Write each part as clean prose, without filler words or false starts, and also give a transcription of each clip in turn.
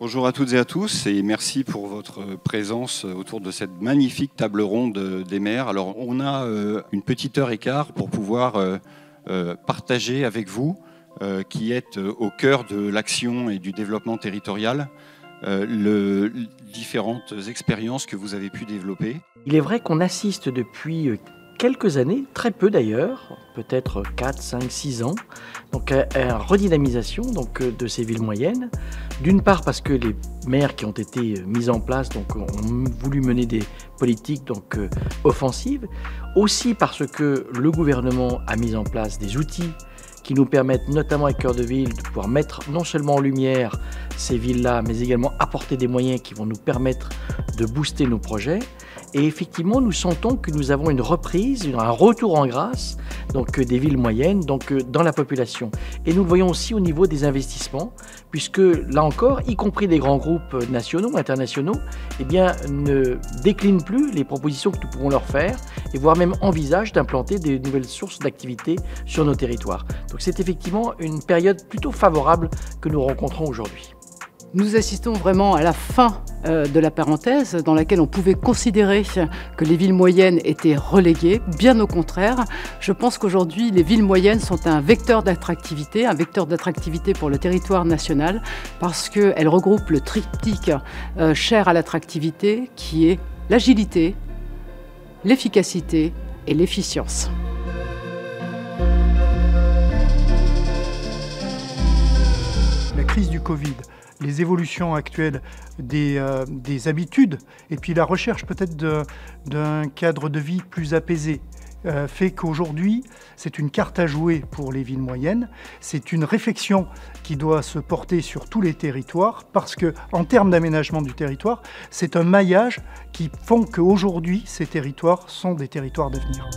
Bonjour à toutes et à tous et merci pour votre présence autour de cette magnifique table ronde des maires. Alors on a une petite heure et quart pour pouvoir partager avec vous, qui êtes au cœur de l'action et du développement territorial, différentes expériences que vous avez pu développer. Il est vrai qu'on assiste depuis quelques années, très peu d'ailleurs, peut-être 4, 5, 6 ans, donc à la redynamisation de ces villes moyennes. D'une part parce que les maires qui ont été mis en place ont voulu mener des politiques offensives, aussi parce que le gouvernement a mis en place des outils qui nous permettent, notamment à Cœur de Ville, de pouvoir mettre non seulement en lumière ces villes-là, mais également apporter des moyens qui vont nous permettre de booster nos projets. Et effectivement, nous sentons que nous avons une reprise, un retour en grâce des villes moyennes dans la population. Et nous le voyons aussi au niveau des investissements, puisque là encore, y compris des grands groupes nationaux, internationaux, ne déclinent plus les propositions que nous pouvons leur faire, et voire même envisagent d'implanter des nouvelles sources d'activité sur nos territoires. Donc c'est effectivement une période plutôt favorable que nous rencontrons aujourd'hui. Nous assistons vraiment à la fin de la parenthèse dans laquelle on pouvait considérer que les villes moyennes étaient reléguées. Bien au contraire, je pense qu'aujourd'hui, les villes moyennes sont un vecteur d'attractivité pour le territoire national parce qu'elles regroupent le triptyque cher à l'attractivité qui est l'agilité, l'efficacité et l'efficience. La crise du Covid, les évolutions actuelles des habitudes et puis la recherche peut-être d'un cadre de vie plus apaisé fait qu'aujourd'hui, c'est une carte à jouer pour les villes moyennes. C'est une réflexion qui doit se porter sur tous les territoires parce qu'en termes d'aménagement du territoire, c'est un maillage qui font qu'aujourd'hui, ces territoires sont des territoires d'avenir.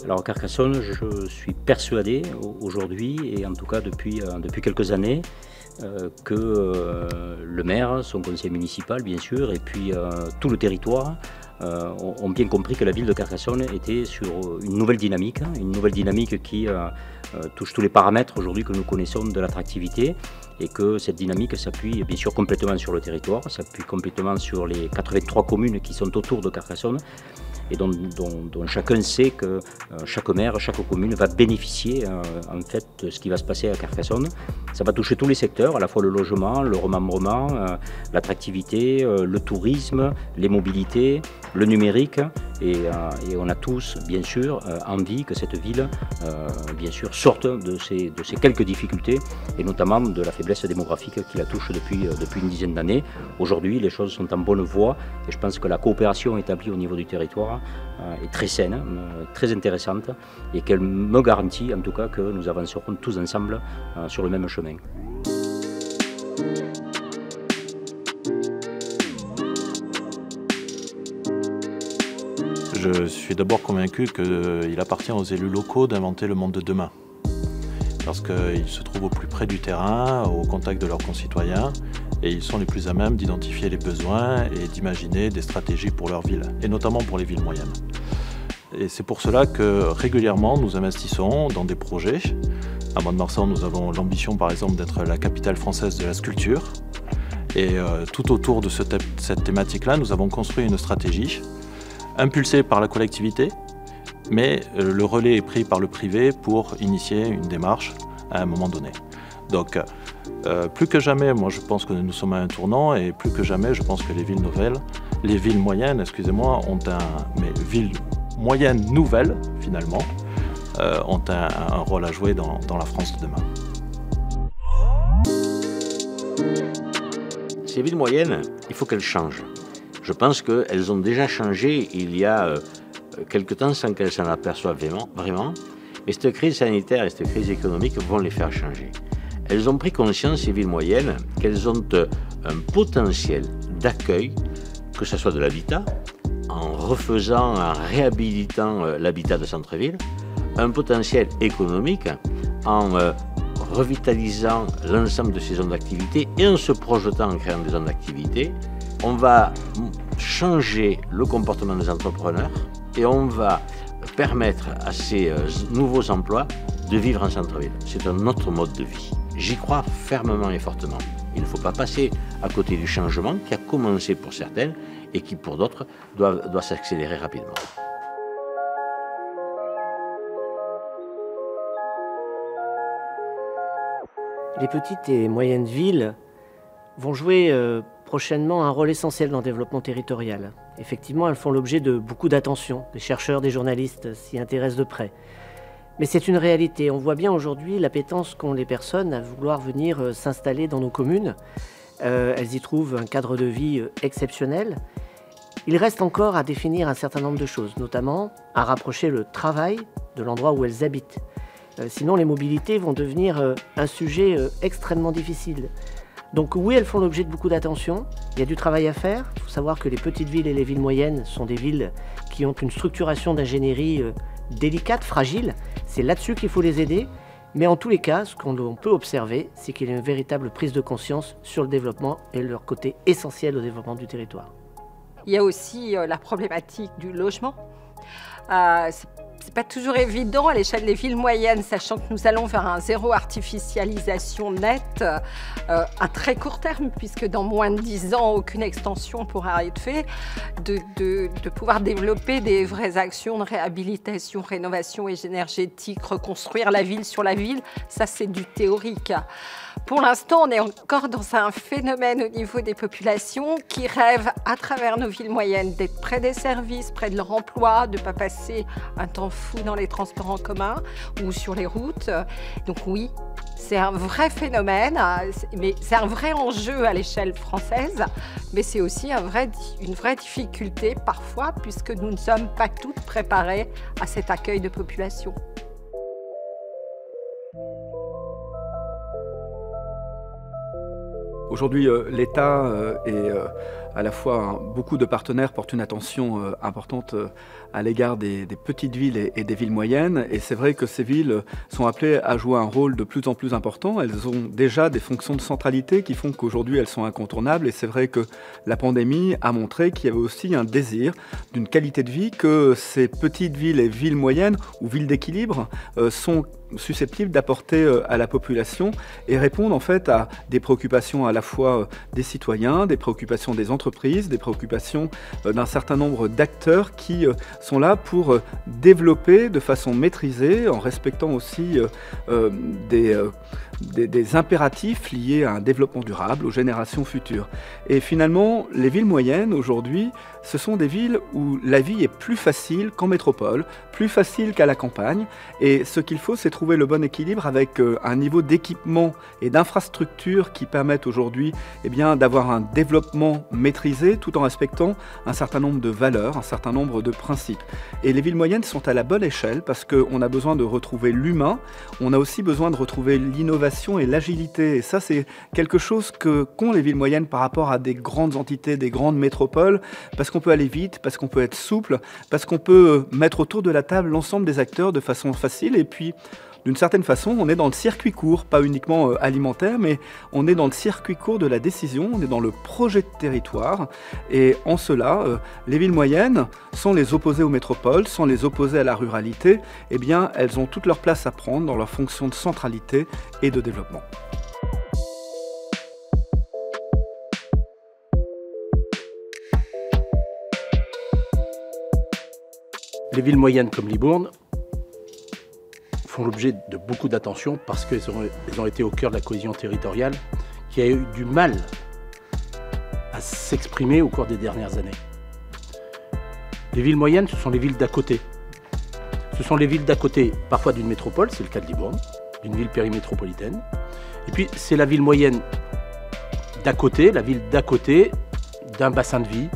Alors Carcassonne, je suis persuadé aujourd'hui, et en tout cas depuis quelques années, que le maire, son conseil municipal bien sûr, et puis tout le territoire ont bien compris que la ville de Carcassonne était sur une nouvelle dynamique qui touche tous les paramètres aujourd'hui que nous connaissons de l'attractivité, et que cette dynamique s'appuie bien sûr complètement sur le territoire, s'appuie complètement sur les 83 communes qui sont autour de Carcassonne, et dont chacun sait que chaque maire, chaque commune va bénéficier en fait de ce qui va se passer à Carcassonne. Ça va toucher tous les secteurs, à la fois le logement, le remembrement, l'attractivité, le tourisme, les mobilités, le numérique, et on a tous bien sûr envie que cette ville bien sûr sorte de ces quelques difficultés, et notamment de la faiblesse démographique qui la touche depuis une dizaine d'années. Aujourd'hui, les choses sont en bonne voie, et je pense que la coopération établie au niveau du territoire est très saine, très intéressante, et qu'elle me garantit en tout cas que nous avancerons tous ensemble sur le même chemin. Je suis d'abord convaincu qu'il appartient aux élus locaux d'inventer le monde de demain, parce qu'ils se trouvent au plus près du terrain, au contact de leurs concitoyens, et ils sont les plus à même d'identifier les besoins et d'imaginer des stratégies pour leur ville, et notamment pour les villes moyennes. Et c'est pour cela que régulièrement nous investissons dans des projets. À Mont-de-Marsan, nous avons l'ambition par exemple d'être la capitale française de la sculpture, et tout autour de cette thématique-là, nous avons construit une stratégie impulsée par la collectivité, mais le relais est pris par le privé pour initier une démarche à un moment donné. Donc, plus que jamais, moi je pense que nous sommes à un tournant, et plus que jamais, je pense que les villes moyennes, excusez-moi, mais villes moyennes nouvelles, finalement, ont un rôle à jouer dans la France de demain. Ces villes moyennes, il faut qu'elles changent. Je pense qu'elles ont déjà changé il y a quelque temps sans qu'elles s'en aperçoivent vraiment. Mais cette crise sanitaire et cette crise économique vont les faire changer. Elles ont pris conscience, ces villes moyennes, qu'elles ont un potentiel d'accueil, que ce soit de l'habitat, en réhabilitant l'habitat de centre-ville, un potentiel économique en revitalisant l'ensemble de ces zones d'activité et en se projetant en créant des zones d'activité. On va changer le comportement des entrepreneurs et on va permettre à ces nouveaux emplois de vivre en centre-ville. C'est un autre mode de vie. J'y crois fermement et fortement. Il ne faut pas passer à côté du changement qui a commencé pour certaines et qui pour d'autres doit s'accélérer rapidement. Les petites et moyennes villes vont jouer prochainement un rôle essentiel dans le développement territorial. Effectivement, elles font l'objet de beaucoup d'attention. Des chercheurs, des journalistes s'y intéressent de près. Mais c'est une réalité. On voit bien aujourd'hui l'appétence qu'ont les personnes à vouloir venir s'installer dans nos communes. Elles y trouvent un cadre de vie exceptionnel. Il reste encore à définir un certain nombre de choses, notamment à rapprocher le travail de l'endroit où elles habitent. Sinon, les mobilités vont devenir un sujet extrêmement difficile. Donc oui, elles font l'objet de beaucoup d'attention. Il y a du travail à faire. Il faut savoir que les petites villes et les villes moyennes sont des villes qui ont une structuration d'ingénierie délicate, fragile. C'est là-dessus qu'il faut les aider. Mais en tous les cas, ce qu'on peut observer, c'est qu'il y a une véritable prise de conscience sur le développement et leur côté essentiel au développement du territoire. Il y a aussi la problématique du logement. C'est pas toujours évident à l'échelle des villes moyennes, sachant que nous allons vers un zéro artificialisation nette à très court terme, puisque dans moins de 10 ans, aucune extension pourra être faite, de pouvoir développer des vraies actions de réhabilitation, rénovation énergétique, reconstruire la ville sur la ville, ça c'est du théorique. Pour l'instant, on est encore dans un phénomène au niveau des populations qui rêvent à travers nos villes moyennes d'être près des services, près de leur emploi, de ne pas passer un temps fou dans les transports en commun ou sur les routes. Donc oui, c'est un vrai phénomène, mais c'est un vrai enjeu à l'échelle française, mais c'est aussi une vraie difficulté parfois puisque nous ne sommes pas toutes préparées à cet accueil de population. Aujourd'hui, l'État et à la fois beaucoup de partenaires portent une attention importante à l'égard des petites villes et des villes moyennes. Et c'est vrai que ces villes sont appelées à jouer un rôle de plus en plus important. Elles ont déjà des fonctions de centralité qui font qu'aujourd'hui elles sont incontournables. Et c'est vrai que la pandémie a montré qu'il y avait aussi un désir d'une qualité de vie que ces petites villes et villes moyennes ou villes d'équilibre sont susceptibles d'apporter à la population et répondent en fait à des préoccupations à la fois des citoyens, des préoccupations des entreprises, des préoccupations d'un certain nombre d'acteurs qui sont là pour développer de façon maîtrisée, en respectant aussi des impératifs liés à un développement durable, aux générations futures. Et finalement, les villes moyennes aujourd'hui, ce sont des villes où la vie est plus facile qu'en métropole, plus facile qu'à la campagne. Et ce qu'il faut, c'est trouver le bon équilibre avec un niveau d'équipement et d'infrastructure qui permettent aujourd'hui d'avoir un développement maîtrisé tout en respectant un certain nombre de valeurs, un certain nombre de principes. Et les villes moyennes sont à la bonne échelle parce qu'on a besoin de retrouver l'humain, on a aussi besoin de retrouver l'innovation et l'agilité. Et ça, c'est quelque chose qu'ont les villes moyennes par rapport à des grandes entités, des grandes métropoles, parce qu'on peut aller vite, parce qu'on peut être souple, parce qu'on peut mettre autour de la table l'ensemble des acteurs de façon facile. Et puis, d'une certaine façon, on est dans le circuit court, pas uniquement alimentaire, mais on est dans le circuit court de la décision, on est dans le projet de territoire. Et en cela, les villes moyennes, sans les opposer aux métropoles, sans les opposer à la ruralité, elles ont toute leur place à prendre dans leur fonction de centralité et de développement. Les villes moyennes comme Libourne font l'objet de beaucoup d'attention parce qu'elles ont été au cœur de la cohésion territoriale qui a eu du mal à s'exprimer au cours des dernières années. Les villes moyennes, ce sont les villes d'à côté. Ce sont les villes d'à côté, parfois d'une métropole, c'est le cas de Libourne, d'une ville périmétropolitaine. Et puis c'est la ville moyenne d'à côté, la ville d'à côté d'un bassin de vie,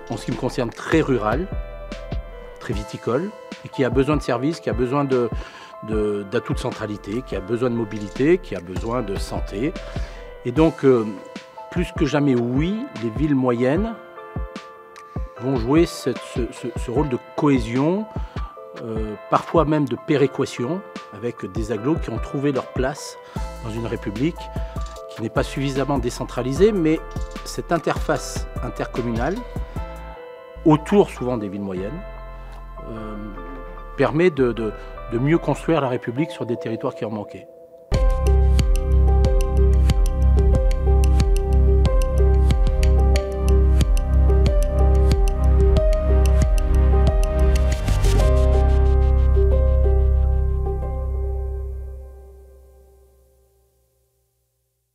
en ce qui me concerne très rural, très viticole, et qui a besoin de services, qui a besoin d'atouts de centralité, qui a besoin de mobilité, qui a besoin de santé. Et donc, plus que jamais, oui, les villes moyennes vont jouer ce rôle de cohésion, parfois même de péréquation, avec des agglos qui ont trouvé leur place dans une république qui n'est pas suffisamment décentralisée, mais cette interface intercommunale, autour souvent des villes moyennes, permet de de mieux construire la République sur des territoires qui en manquaient.